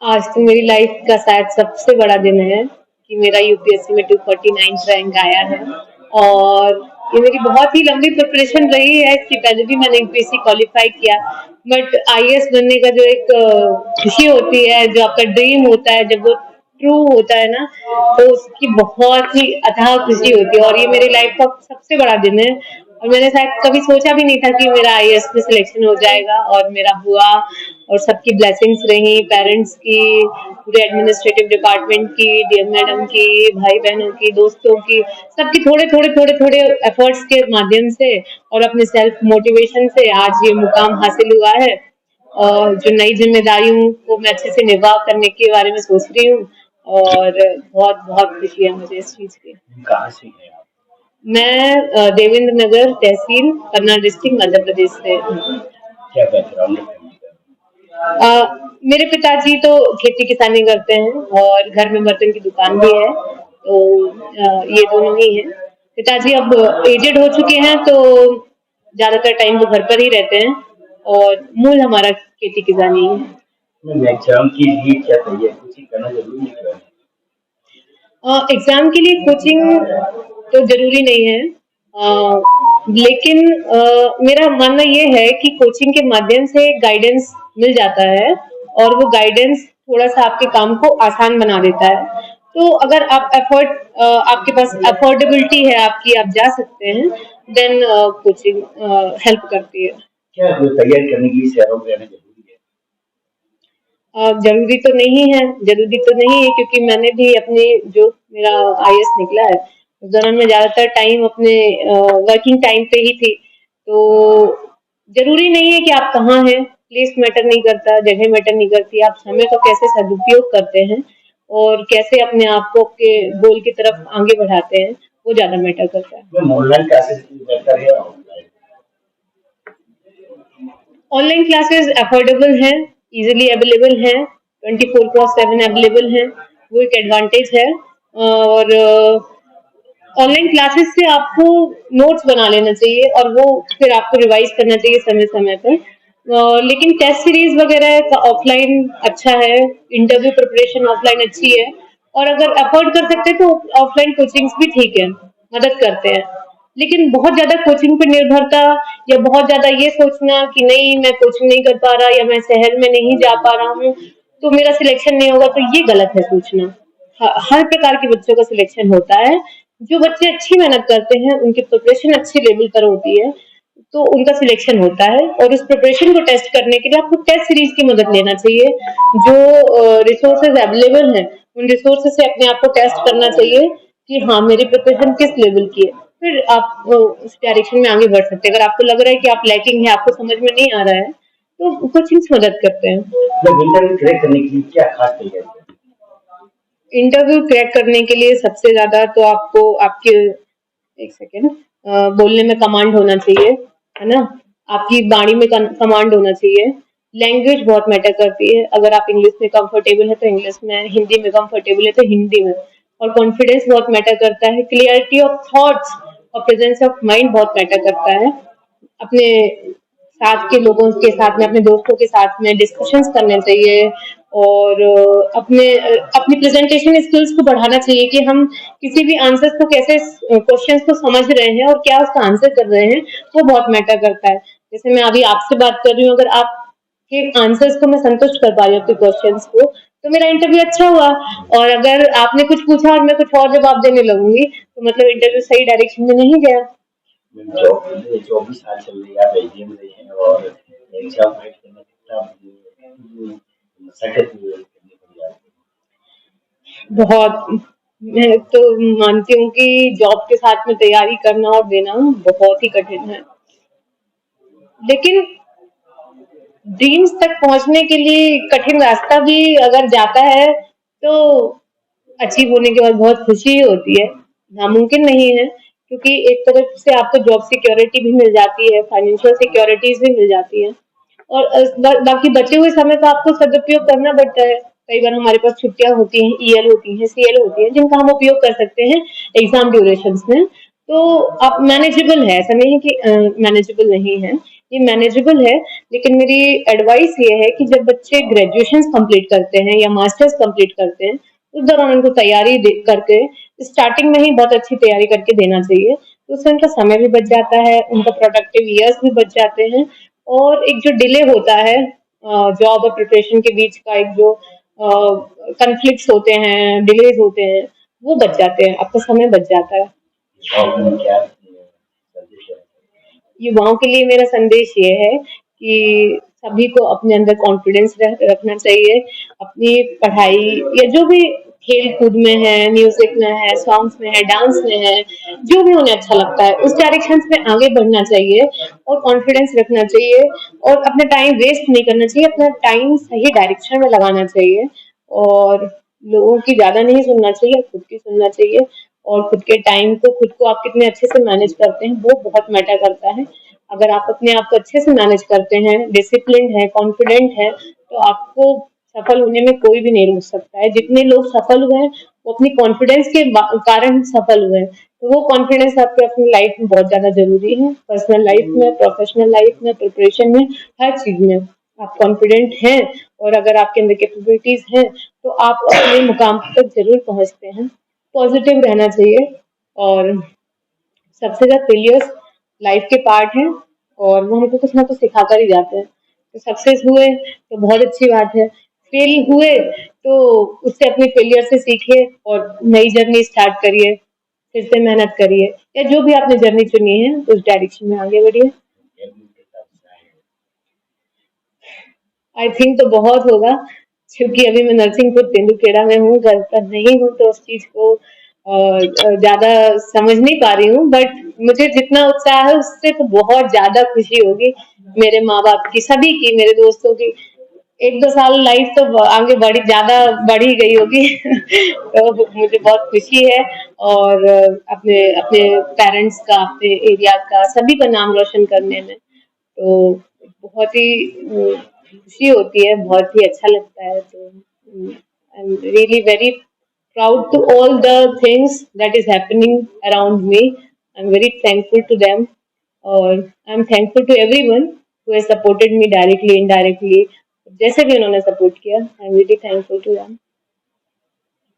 आज तो मेरी लाइफ का शायद सबसे बड़ा दिन है कि मेरा यूपीएससी में 249 रैंक आया है। और ये मेरी बहुत ही लंबी प्रिपरेशन रही है। इसके पहले भी मैंने यूपीएससी क्वालिफाई किया, बट आईएएस बनने का जो एक खुशी होती है, जो आपका ड्रीम होता है, जब वो ट्रू होता है ना, तो उसकी बहुत ही अथाह खुशी होती है। और ये मेरी लाइफ का सबसे बड़ा दिन है। और मैंने शायद कभी सोचा भी नहीं था कि मेरा आईएएस में सिलेक्शन हो जाएगा, और मेरा हुआ। और सबकी ब्लेसिंग्स रही, पेरेंट्स की, पूरे एडमिनिस्ट्रेटिव डिपार्टमेंट की, डीएम मैडम की, भाई बहनों की, दोस्तों की, सबकी थोड़े थोड़े थोड़े थोड़े एफर्ट्स के माध्यम से और अपने सेल्फ मोटिवेशन से आज ये मुकाम हासिल हुआ है। और जो नई जिम्मेदारियों को मैं अच्छे से निभा करने के बारे में सोच रही हूँ। और बहुत बहुत खुशी है मुझे इस चीज की। कहाँ से हैं आप? मैं देवेंद्र नगर तहसील, पन्ना डिस्ट्रिक्ट, मध्य प्रदेश से हूँ। क्या बैकग्राउंड है फैमिली का? मेरे पिताजी तो खेती किसानी करते हैं और घर में बर्तन की दुकान भी है। तो ये दोनों ही हैं। पिताजी अब एजेड हो चुके हैं, तो ज्यादातर टाइम वो घर पर ही रहते हैं। और मूल हमारा खेती किसानी है। एग्जाम के लिए क्या तैयारी कोचिंग करना जरूरी है क्या? एग्जाम के लिए कोचिंग तो जरूरी नहीं है। लेकिन मेरा मानना ये है कि कोचिंग के माध्यम से गाइडेंस मिल जाता है, और वो गाइडेंस थोड़ा सा आपके काम को आसान बना देता है। तो अगर आप आपके पास अफोर्डेबिलिटी है आपकी, आप जा सकते हैं, देन कोचिंग हेल्प करती है। क्या तैयारी करने के लिए शहरों में रहना जरूरी है? जरूरी तो नहीं है, जरूरी तो नहीं है, क्योंकि मैंने भी अपने जो मेरा आईएएस निकला है, उस दौरान मैं ज्यादातर टाइम अपने वर्किंग टाइम पे ही थी। तो जरूरी नहीं है कि आप कहाँ हैं, प्लेस मैटर नहीं करता, जगह मैटर नहीं करती, आप समय का कैसे सदुपयोग करते हैं और कैसे अपने आप को आपके गोल की तरफ आगे बढ़ाते हैं, वो ज्यादा मैटर करता है। ऑनलाइन क्लासेस बेहतर है या ऑफलाइन? ऑनलाइन क्लासेस अफोर्डेबल हैं, इजीली अवेलेबल हैं, 24/7 अवेलेबल हैं, वो एक एडवांटेज है। और ऑनलाइन क्लासेस से आपको नोट्स बना लेना चाहिए, और वो फिर आपको रिवाइज करना चाहिए समय समय पर। लेकिन टेस्ट सीरीज वगैरह का ऑफलाइन अच्छा है, इंटरव्यू प्रिपरेशन ऑफलाइन अच्छी है। और अगर अफोर्ड कर सकते हैं तो ऑफलाइन कोचिंग्स भी ठीक है, मदद करते हैं। लेकिन बहुत ज्यादा कोचिंग पर निर्भरता, या बहुत ज्यादा ये सोचना कि नहीं मैं कोचिंग नहीं कर पा रहा, या मैं शहर में नहीं जा पा रहा हूँ, तो मेरा सिलेक्शन नहीं होगा, तो ये गलत है सोचना। हर प्रकार के बच्चों का सिलेक्शन होता है। जो बच्चे अच्छी मेहनत करते हैं, उनकी प्रिपरेशन अच्छी लेवल पर होती है, तो उनका सिलेक्शन होता है। और उस प्रिपरेशन को टेस्ट करने के लिए आपको टेस्ट सीरीज की मदद लेना चाहिए। जो रिसोर्सेज अवेलेबल हैं, उन रिसोर्सेज से अपने आप को टेस्ट करना चाहिए कि हाँ मेरी प्रिपरेशन किस लेवल की है। फिर आप उस डायरेक्शन में आगे बढ़ सकते हैं। अगर आपको लग रहा है कि आप लैकिंग है, आपको समझ में नहीं आ रहा है, तो कोचिंग्स मदद करते हैं। इंटरव्यू क्रैक करने के लिए क्या खास तैयारी है? इंटरव्यू क्रैक करने के लिए सबसे ज्यादा तो आपको आपके एक सेकेंड बोलने में कमांड होना चाहिए, है ना। आपकी वाणी में कमांड होना चाहिए। लैंग्वेज बहुत मैटर करती है। अगर आप इंग्लिश में कंफर्टेबल है तो इंग्लिश में, हिंदी में कंफर्टेबल है तो हिंदी में। और कॉन्फिडेंस बहुत मैटर करता है। क्लियरिटी ऑफ थॉट्स और प्रेजेंस ऑफ माइंड बहुत मैटर करता है। अपने साथ के लोगों के साथ में, अपने दोस्तों के साथ में डिस्कशंस करने चाहिए। और अपनी प्रेजेंटेशन स्किल्स को बढ़ाना चाहिए कि हम किसी भी आंसर्स को कैसे, क्वेश्चंस को समझ रहे हैं और क्या उसका आंसर कर रहे हैं, वो बहुत मैटर करता है। जैसे मैं अभी आपसे बात कर रही हूँ, अगर आपके आंसर्स को मैं संतुष्ट कर पा रही हूँ आपके क्वेश्चंस को, तो मेरा इंटरव्यू अच्छा हुआ। और अगर आपने कुछ पूछा और मैं कुछ और जवाब देने लगूंगी, तो मतलब इंटरव्यू सही डायरेक्शन में नहीं गया। जॉब 24 साल चल रही है, आप एजीएम रही हैं और एग्जाम फाइट करना कितना मशक्कत करनी पड़ी आपको? बहुत। मैं तो मानती हूँ कि जॉब के साथ में तैयारी करना और देना बहुत ही कठिन है। लेकिन ड्रीम्स तक पहुंचने के लिए कठिन रास्ता भी अगर जाता है, तो अचीव होने के बाद बहुत खुशी होती है। नामुमकिन नहीं है, क्योंकि एक तरफ से आपको जॉब सिक्योरिटी भी मिल जाती है, फाइनेंशियल सिक्योरिटीज भी मिल जाती है। और बाकी बचे हुए समय का आपको सदुपयोग करना पड़ता है। कई बार हमारे पास छुट्टियां होती हैं, ईएल होती हैं, सीएल होती हैं, जिनका हम उपयोग कर सकते हैं एग्जाम ड्यूरेशंस में। तो आप मैनेजेबल है, ऐसा नहीं है कि मैनेजेबल नहीं है, ये मैनेजेबल है। लेकिन मेरी एडवाइस ये है कि जब बच्चे ग्रेजुएशन कंप्लीट करते हैं या मास्टर्स कंप्लीट करते हैं, उस दौरान उनको तैयारी करके स्टार्टिंग में ही बहुत अच्छी तैयारी करके देना चाहिए, तो उससे उनका समय भी बच जाता है, उनका प्रोडक्टिव ईयर्स भी बच जाते हैं। और एक जो डिले होता है जॉब और प्रिपरेशन के बीच का, एक जो कन्फ्लिक्ट्स होते हैं, डिलेज होते हैं, वो बच जाते हैं, आपका समय बच जाता है। और में क्या संदेश है? युवाओं के लिए मेरा संदेश ये है कि सभी को अपने अंदर कॉन्फिडेंस रखना चाहिए, अपनी पढ़ाई या जो भी खेल कूद में है, म्यूजिक में है, सॉन्ग्स में है, डांस में है, जो भी उन्हें अच्छा लगता है उस डायरेक्शन में आगे बढ़ना चाहिए और कॉन्फिडेंस रखना चाहिए और अपना टाइम वेस्ट नहीं करना चाहिए, अपना टाइम सही डायरेक्शन में लगाना चाहिए और लोगों की ज्यादा नहीं सुनना चाहिए, खुद की सुनना चाहिए। और खुद के टाइम को, खुद को आप कितने अच्छे से मैनेज करते हैं, वो बहुत मैटर करता है। अगर आप अपने आप को अच्छे से मैनेज करते हैं, डिसिप्लिन्ड है, कॉन्फिडेंट है, तो आपको सफल होने में कोई भी नहीं रोक सकता है। जितने लोग सफल हुए हैं, वो अपनी कॉन्फिडेंस के कारण सफल हुए हैं। तो वो कॉन्फिडेंस आपके अपनी लाइफ में बहुत ज्यादा जरूरी है, पर्सनल लाइफ में, प्रोफेशनल लाइफ में, प्रिपरेशन में, हर चीज में। आप कॉन्फिडेंट हैं और अगर आपके अंदर कैपेबिलिटीज हैं, तो आप अपने मुकाम तक जरूर पहुंचते हैं। पॉजिटिव रहना चाहिए और सबसे ज्यादा फेलियर्स लाइफ के पार्ट हैं और वो हमको कुछ ना कुछ सिखा कर ही जाते हैं। तो सक्सेस हुए तो बहुत अच्छी बात है, फेल हुए तो उससे अपने फेलियर से सीखिए और नई जर्नी स्टार्ट करिए, फिर से मेहनत करिए या जो भी आपने जर्नी चुनी है उस डायरेक्शन में आगे बढ़िए। फैमिली के साथ जाएँ। आई थिंक तो बहुत होगा, क्योंकि अभी मैं नरसिंहपुर तेंदुखेड़ा में हूँ, घर पर नहीं हूँ, तो उस चीज को ज्यादा समझ नहीं पा रही हूँ। बट मुझे जितना उत्साह है उससे तो बहुत ज्यादा खुशी होगी मेरे माँ बाप की, सभी की, मेरे दोस्तों की। एक दो साल लाइफ तो आगे बढ़ी, ज्यादा बढ़ ही गई होगी तो मुझे बहुत खुशी है और अपने अपने पेरेंट्स का, अपने एरिया का, सभी का नाम रोशन करने में तो बहुत ही खुशी होती है, बहुत ही अच्छा लगता है। तो I am really very proud to all the things that is happening around me. I'm very thankful to them, और I'm thankful to everyone who has supported me directly, indirectly. जैसे भी उन्होंने सपोर्ट किया, I'm really thankful to them.